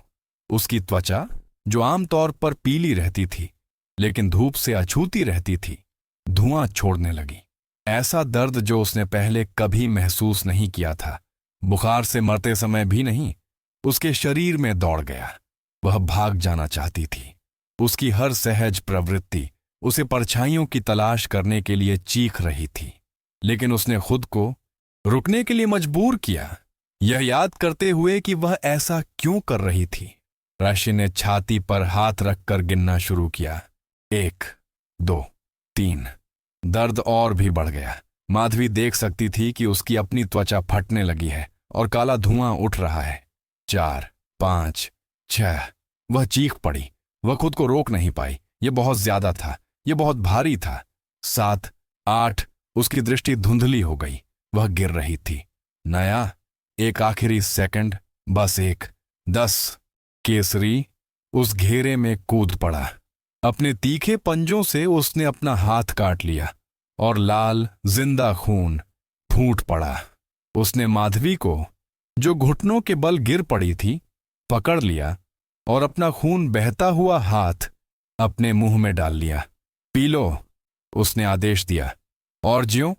उसकी त्वचा, जो आमतौर पर पीली रहती थी लेकिन धूप से अछूती रहती थी, धुआं छोड़ने लगी। ऐसा दर्द जो उसने पहले कभी महसूस नहीं किया था, बुखार से मरते समय भी नहीं, उसके शरीर में दौड़ गया। वह भाग जाना चाहती थी। उसकी हर सहज प्रवृत्ति उसे परछाइयों की तलाश करने के लिए चीख रही थी, लेकिन उसने खुद को रुकने के लिए मजबूर किया, यह याद करते हुए कि वह ऐसा क्यों कर रही थी। ऋषि ने छाती पर हाथ रखकर गिनना शुरू किया। 1, 2, 3। दर्द और भी बढ़ गया। माधवी देख सकती थी कि उसकी अपनी त्वचा फटने लगी है और काला धुआं उठ रहा है। 4, 5, 6। वह चीख पड़ी। वह खुद को रोक नहीं पाई। यह बहुत ज्यादा था, यह बहुत भारी था। 7, 8। उसकी दृष्टि धुंधली हो गई। वह गिर रही थी। नया, एक आखिरी सेकंड, बस एक। 10। केसरी उस घेरे में कूद पड़ा। अपने तीखे पंजों से उसने अपना हाथ काट लिया और लाल जिंदा खून फूट पड़ा। उसने माधवी को, जो घुटनों के बल गिर पड़ी थी, पकड़ लिया और अपना खून बहता हुआ हाथ अपने मुंह में डाल लिया। पी लो, उसने आदेश दिया। और ज्यों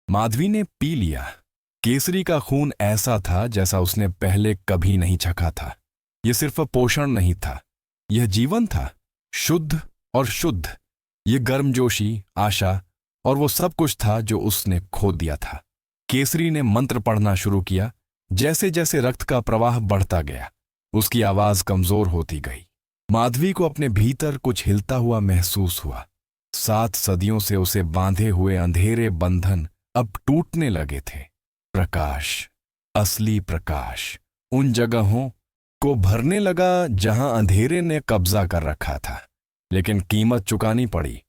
माधवी ने पी लिया। केसरी का खून ऐसा था जैसा उसने पहले कभी नहीं चखा था। यह सिर्फ पोषण नहीं था, यह जीवन था, शुद्ध और शुद्ध। यह गर्मजोशी, आशा और वो सब कुछ था जो उसने खो दिया था। केसरी ने मंत्र पढ़ना शुरू किया। जैसे जैसे रक्त का प्रवाह बढ़ता गया, उसकी आवाज कमजोर होती गई। माधवी को अपने भीतर कुछ हिलता हुआ महसूस हुआ। 7 सदियों से उसे बांधे हुए अंधेरे बंधन अब टूटने लगे थे। प्रकाश, असली प्रकाश, उन जगहों को भरने लगा जहां अंधेरे ने कब्जा कर रखा था। लेकिन कीमत चुकानी पड़ी।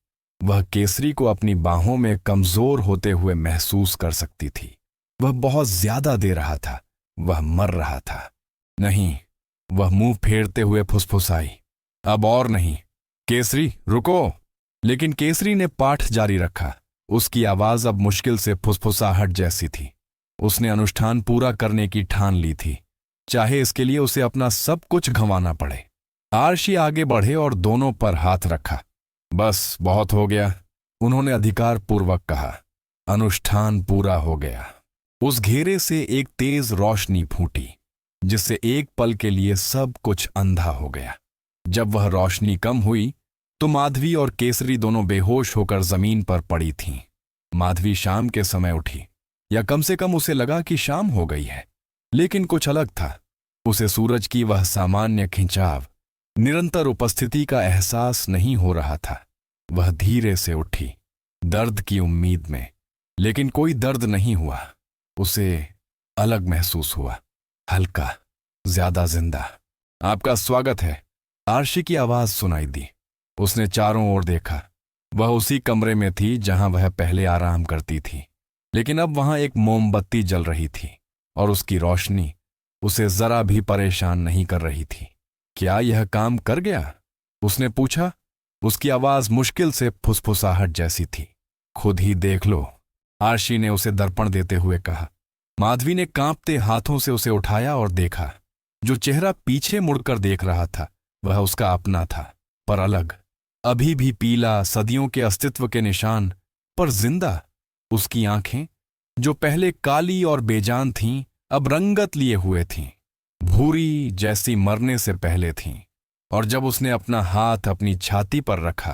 वह केसरी को अपनी बाहों में कमजोर होते हुए महसूस कर सकती थी। वह बहुत ज्यादा दे रहा था, वह मर रहा था। नहीं, वह मुंह फेरते हुए फुसफुसाई, अब और नहीं। केसरी, रुको। लेकिन केसरी ने पाठ जारी रखा। उसकी आवाज अब मुश्किल से फुसफुसाहट जैसी थी। उसने अनुष्ठान पूरा करने की ठान ली थी, चाहे इसके लिए उसे अपना सब कुछ गंवाना पड़े। आर्शी आगे बढ़े और दोनों पर हाथ रखा। बस, बहुत हो गया, उन्होंने अधिकार पूर्वक कहा। अनुष्ठान पूरा हो गया। उस घेरे से एक तेज रोशनी फूटी, जिससे एक पल के लिए सब कुछ अंधा हो गया। जब वह रोशनी कम हुई तो माधवी और केसरी दोनों बेहोश होकर जमीन पर पड़ी थीं। माधवी शाम के समय उठी, या कम से कम उसे लगा कि शाम हो गई है। लेकिन कुछ अलग था। उसे सूरज की वह सामान्य खिंचाव, निरंतर उपस्थिति का एहसास नहीं हो रहा था। वह धीरे से उठी, दर्द की उम्मीद में, लेकिन कोई दर्द नहीं हुआ। उसे अलग महसूस हुआ, हल्का, ज्यादा जिंदा। आपका स्वागत है, आर्शी की आवाज सुनाई दी। उसने चारों ओर देखा। वह उसी कमरे में थी जहां वह पहले आराम करती थी, लेकिन अब वहां एक मोमबत्ती जल रही थी और उसकी रोशनी उसे जरा भी परेशान नहीं कर रही थी। क्या यह काम कर गया? उसने पूछा। उसकी आवाज मुश्किल से फुसफुसाहट जैसी थी। खुद ही देख लो, आर्शी ने उसे दर्पण देते हुए कहा। माधवी ने कांपते हाथों से उसे उठाया और देखा। जो चेहरा पीछे मुड़कर देख रहा था वह उसका अपना था, पर अलग, अभी भी पीला, सदियों के अस्तित्व के निशान, पर जिंदा। उसकी आंखें, जो पहले काली और बेजान थीं, अब रंगत लिए हुए थीं, भूरी जैसी मरने से पहले थीं। और जब उसने अपना हाथ अपनी छाती पर रखा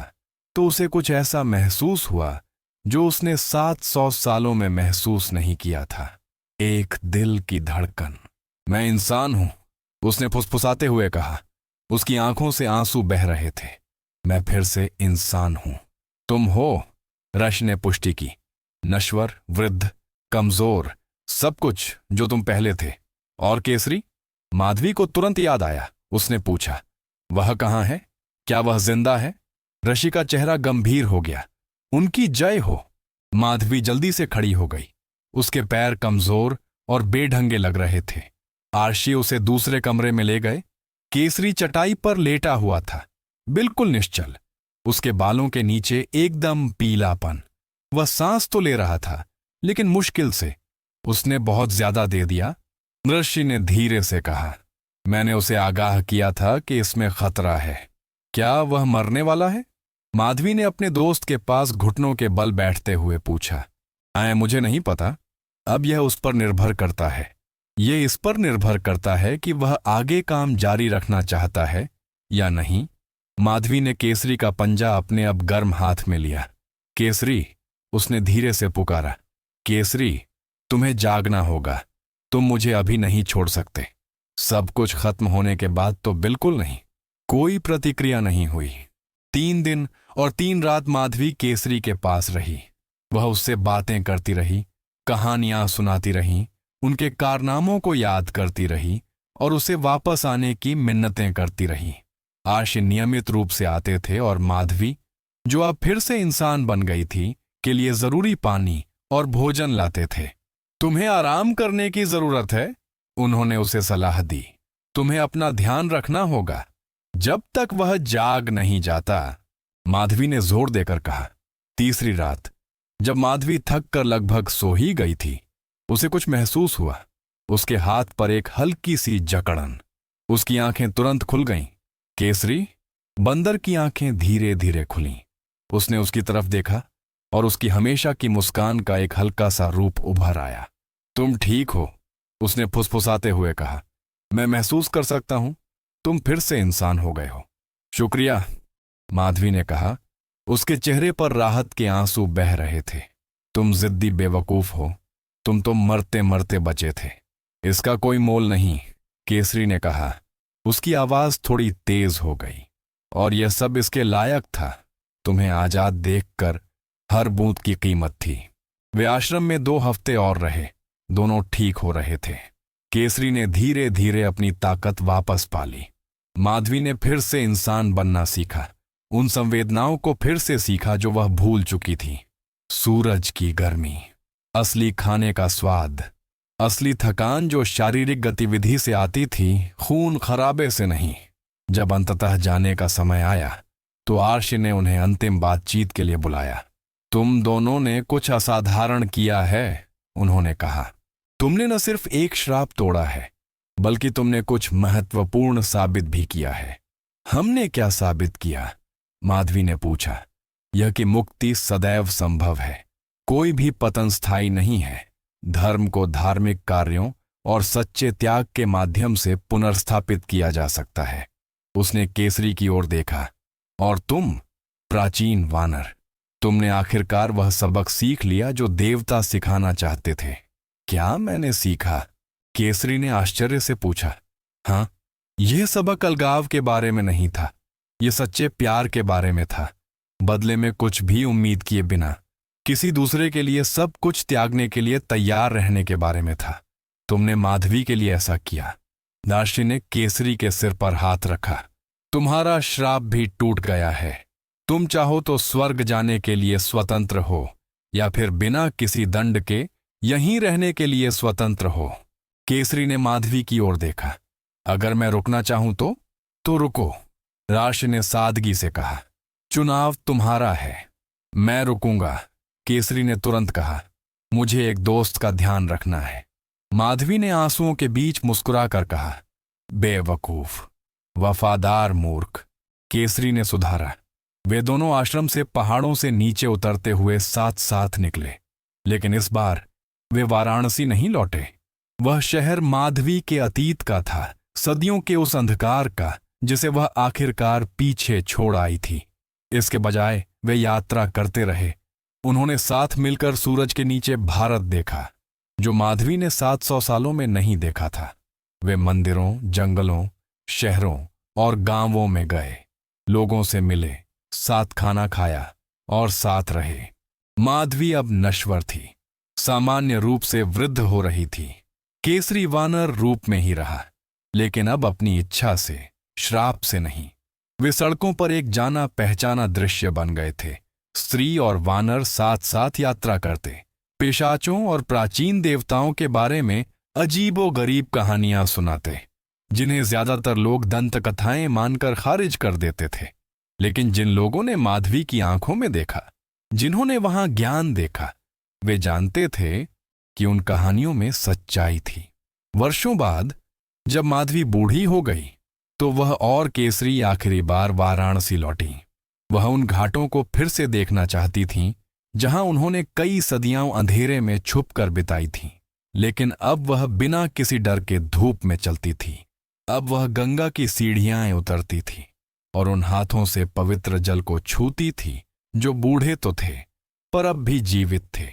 तो उसे कुछ ऐसा महसूस हुआ जो उसने 700 सालों में महसूस नहीं किया था। एक दिल की धड़कन। मैं इंसान हूं, उसने फुसफुसाते हुए कहा। उसकी आंखों से आंसू बह रहे थे। मैं फिर से इंसान हूं। तुम हो, रश ने पुष्टि की। नश्वर, वृद्ध, कमजोर, सब कुछ जो तुम पहले थे। और केसरी? माधवी को तुरंत याद आया। उसने पूछा, वह कहाँ है? क्या वह जिंदा है? ऋषि का चेहरा गंभीर हो गया। उनकी जय हो। माधवी जल्दी से खड़ी हो गई। उसके पैर कमजोर और बेढंगे लग रहे थे। आर्शी उसे दूसरे कमरे में ले गए। केसरी चटाई पर लेटा हुआ था, बिल्कुल निश्चल। उसके बालों के नीचे एकदम पीलापन। वह सांस तो ले रहा था, लेकिन मुश्किल से। उसने बहुत ज्यादा दे दिया, ऋषि ने धीरे से कहा। मैंने उसे आगाह किया था कि इसमें खतरा है। क्या वह मरने वाला है? माधवी ने अपने दोस्त के पास घुटनों के बल बैठते हुए पूछा। मुझे नहीं पता। अब यह उस पर निर्भर करता है। ये इस पर निर्भर करता है कि वह आगे काम जारी रखना चाहता है या नहीं। माधवी ने केसरी का पंजा अपने अब गर्म हाथ में लिया। केसरी, उसने धीरे से पुकारा। केसरी, तुम्हें जागना होगा। तुम मुझे अभी नहीं छोड़ सकते। सब कुछ खत्म होने के बाद तो बिल्कुल नहीं। कोई प्रतिक्रिया नहीं हुई। 3 दिन और 3 रात माधवी केसरी के पास रही। वह उससे बातें करती रही, कहानियां सुनाती रही, उनके कारनामों को याद करती रही और उसे वापस आने की मिन्नतें करती रही। आर्शी नियमित रूप से आते थे और माधवी, जो अब फिर से इंसान बन गई थी, के लिए जरूरी पानी और भोजन लाते थे। तुम्हें आराम करने की जरूरत है, उन्होंने उसे सलाह दी। तुम्हें अपना ध्यान रखना होगा जब तक वह जाग नहीं जाता, माधवी ने जोर देकर कहा। तीसरी रात, जब माधवी थक कर लगभग सो ही गई थी, उसे कुछ महसूस हुआ। उसके हाथ पर एक हल्की सी जकड़न। उसकी आंखें तुरंत खुल गईं। केसरी? बंदर की आंखें धीरे धीरे खुलीं। उसने उसकी तरफ देखा और उसकी हमेशा की मुस्कान का एक हल्का सा रूप उभर आया। तुम ठीक हो, उसने फुसफुसाते हुए कहा। मैं महसूस कर सकता हूं, तुम फिर से इंसान हो गए हो। शुक्रिया, माधवी ने कहा। उसके चेहरे पर राहत के आंसू बह रहे थे। तुम जिद्दी बेवकूफ हो, तुम तो मरते मरते बचे थे। इसका कोई मोल नहीं, केसरी ने कहा। उसकी आवाज थोड़ी तेज हो गई। और यह सब इसके लायक था। तुम्हें आजाद देखकर हर बूंद की कीमत थी। वे आश्रम में 2 हफ्ते और रहे। दोनों ठीक हो रहे थे। केसरी ने धीरे धीरे अपनी ताकत वापस पा ली। माधवी ने फिर से इंसान बनना सीखा, उन संवेदनाओं को फिर से सीखा जो वह भूल चुकी थी। सूरज की गर्मी, असली खाने का स्वाद, असली थकान जो शारीरिक गतिविधि से आती थी, खून खराबे से नहीं। जब अंततः जाने का समय आया तो आर्शी ने उन्हें अंतिम बातचीत के लिए बुलाया। तुम दोनों ने कुछ असाधारण किया है, उन्होंने कहा। तुमने न सिर्फ एक श्राप तोड़ा है, बल्कि तुमने कुछ महत्वपूर्ण साबित भी किया है। हमने क्या साबित किया? माधवी ने पूछा। यह कि मुक्ति सदैव संभव है। कोई भी पतन स्थायी नहीं है। धर्म को धार्मिक कार्यों और सच्चे त्याग के माध्यम से पुनर्स्थापित किया जा सकता है। उसने केसरी की ओर देखा। और तुम, प्राचीन वानर, तुमने आखिरकार वह सबक सीख लिया जो देवता सिखाना चाहते थे। क्या मैंने सीखा? केसरी ने आश्चर्य से पूछा। हाँ, यह सबक अलगाव के बारे में नहीं था। यह सच्चे प्यार के बारे में था। बदले में कुछ भी उम्मीद किए बिना किसी दूसरे के लिए सब कुछ त्यागने के लिए तैयार रहने के बारे में था। तुमने माधवी के लिए ऐसा किया। दाशी ने केसरी के सिर पर हाथ रखा। तुम्हारा श्राप भी टूट गया है। तुम चाहो तो स्वर्ग जाने के लिए स्वतंत्र हो, या फिर बिना किसी दंड के यहीं रहने के लिए स्वतंत्र हो। केसरी ने माधवी की ओर देखा। अगर मैं रुकना चाहूं तो रुको, राशि ने सादगी से कहा। चुनाव तुम्हारा है। मैं रुकूंगा, केसरी ने तुरंत कहा। मुझे एक दोस्त का ध्यान रखना है। माधवी ने आंसुओं के बीच मुस्कुरा कर कहा। बेवकूफ, वफादार मूर्ख, केसरी ने सुधारा। वे दोनों आश्रम से पहाड़ों से नीचे उतरते हुए साथ साथ निकले। लेकिन इस बार वे वाराणसी नहीं लौटे। वह शहर माधवी के अतीत का था, सदियों के उस अंधकार का जिसे वह आखिरकार पीछे छोड़ आई थी। इसके बजाय वे यात्रा करते रहे। उन्होंने साथ मिलकर सूरज के नीचे भारत देखा, जो माधवी ने 700 सालों में नहीं देखा था। वे मंदिरों, जंगलों, शहरों और गांवों में गए, लोगों से मिले, साथ खाना खाया और साथ रहे। माधवी अब नश्वर थी, सामान्य रूप से वृद्ध हो रही थी। केसरी वानर रूप में ही रहा, लेकिन अब अपनी इच्छा से, श्राप से नहीं। वे सड़कों पर एक जाना पहचाना दृश्य बन गए थे। स्त्री और वानर साथ साथ यात्रा करते, पिशाचों और प्राचीन देवताओं के बारे में अजीबोगरीब कहानियां सुनाते, जिन्हें ज्यादातर लोग दंत कथाएं मानकर खारिज कर देते थे। लेकिन जिन लोगों ने माधवी की आंखों में देखा, जिन्होंने वहां ज्ञान देखा, वे जानते थे कि उन कहानियों में सच्चाई थी। वर्षों बाद जब माधवी बूढ़ी हो गई तो वह और केसरी आखिरी बार वाराणसी लौटी। वह उन घाटों को फिर से देखना चाहती थीं जहां उन्होंने कई सदियां अंधेरे में छुप कर बिताई थीं। लेकिन अब वह बिना किसी डर के धूप में चलती थी। अब वह गंगा की सीढ़ियां उतरती थी और उन हाथों से पवित्र जल को छूती थी जो बूढ़े तो थे पर अब भी जीवित थे।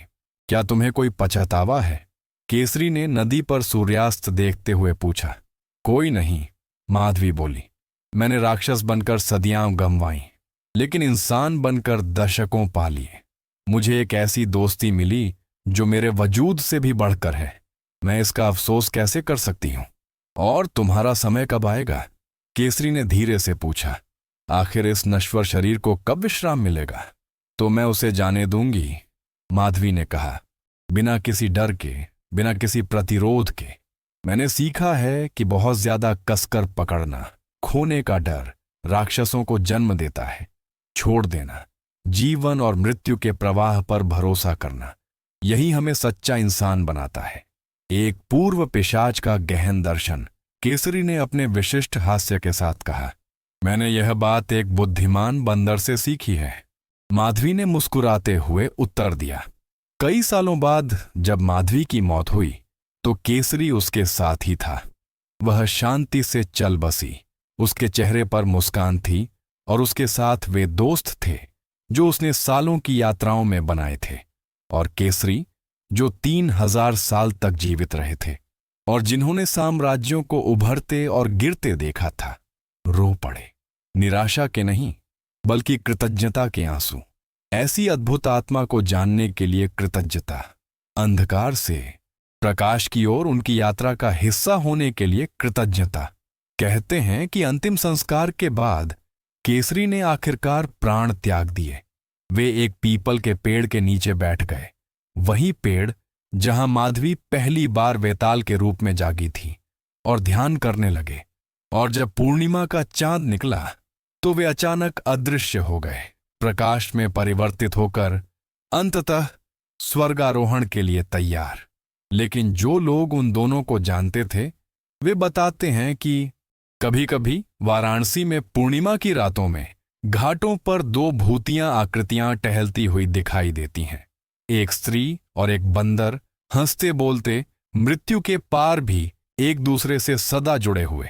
क्या तुम्हें कोई पछतावा है? केसरी ने नदी पर सूर्यास्त देखते हुए पूछा। कोई नहीं, माधवी बोली। मैंने राक्षस बनकर सदियां गंवाई, लेकिन इंसान बनकर दशकों पा लिए। मुझे एक ऐसी दोस्ती मिली जो मेरे वजूद से भी बढ़कर है। मैं इसका अफसोस कैसे कर सकती हूं? और तुम्हारा समय कब आएगा? केसरी ने धीरे से पूछा। आखिर इस नश्वर शरीर को कब विश्राम मिलेगा? तो मैं उसे जाने दूंगी, माधवी ने कहा, बिना किसी डर के, बिना किसी प्रतिरोध के। मैंने सीखा है कि बहुत ज्यादा कसकर पकड़ना, खोने का डर राक्षसों को जन्म देता है। छोड़ देना, जीवन और मृत्यु के प्रवाह पर भरोसा करना, यही हमें सच्चा इंसान बनाता है। एक पूर्व पिशाच का गहन दर्शन, केसरी ने अपने विशिष्ट हास्य के साथ कहा। मैंने यह बात एक बुद्धिमान बंदर से सीखी है, माधवी ने मुस्कुराते हुए उत्तर दिया। कई सालों बाद जब माधवी की मौत हुई तो केसरी उसके साथ ही था। वह शांति से चल बसी। उसके चेहरे पर मुस्कान थी और उसके साथ वे दोस्त थे जो उसने सालों की यात्राओं में बनाए थे, और केसरी जो 3000 साल तक जीवित रहे थे और जिन्होंने साम्राज्यों को उभरते और गिरते देखा था। रो पड़े, निराशा के नहीं बल्कि कृतज्ञता के आंसू। ऐसी अद्भुत आत्मा को जानने के लिए कृतज्ञता, अंधकार से प्रकाश की ओर उनकी यात्रा का हिस्सा होने के लिए कृतज्ञता। कहते हैं कि अंतिम संस्कार के बाद केसरी ने आखिरकार प्राण त्याग दिए। वे एक पीपल के पेड़ के नीचे बैठ गए, वही पेड़ जहां माधवी पहली बार वेताल के रूप में जागी थी, और ध्यान करने लगे। और जब पूर्णिमा का चांद निकला तो वे अचानक अदृश्य हो गए, प्रकाश में परिवर्तित होकर अंततः स्वर्गारोहण के लिए तैयार। लेकिन जो लोग उन दोनों को जानते थे वे बताते हैं कि कभी कभी वाराणसी में पूर्णिमा की रातों में घाटों पर दो भूतियां आकृतियां टहलती हुई दिखाई देती हैं, एक स्त्री और एक बंदर, हंसते बोलते मृत्यु के पार भी एक दूसरे से सदा जुड़े हुए।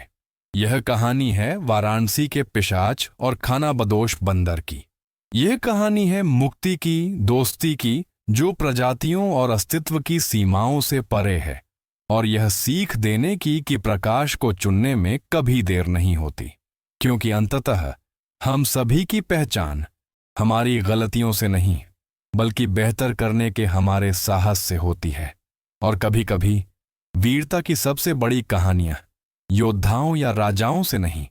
यह कहानी है वाराणसी के पिशाच और खानाबदोश बंदर की। यह कहानी है मुक्ति की, दोस्ती की, जो प्रजातियों और अस्तित्व की सीमाओं से परे है, और यह सीख देने की कि प्रकाश को चुनने में कभी देर नहीं होती, क्योंकि अंततः हम सभी की पहचान हमारी गलतियों से नहीं बल्कि बेहतर करने के हमारे साहस से होती है। और कभी कभी वीरता की सबसे बड़ी कहानियां योद्धाओं या राजाओं से नहीं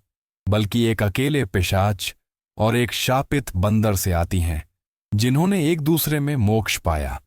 बल्कि एक अकेले पिशाच और एक शापित बंदर से आती हैं जिन्होंने एक दूसरे में मोक्ष पाया।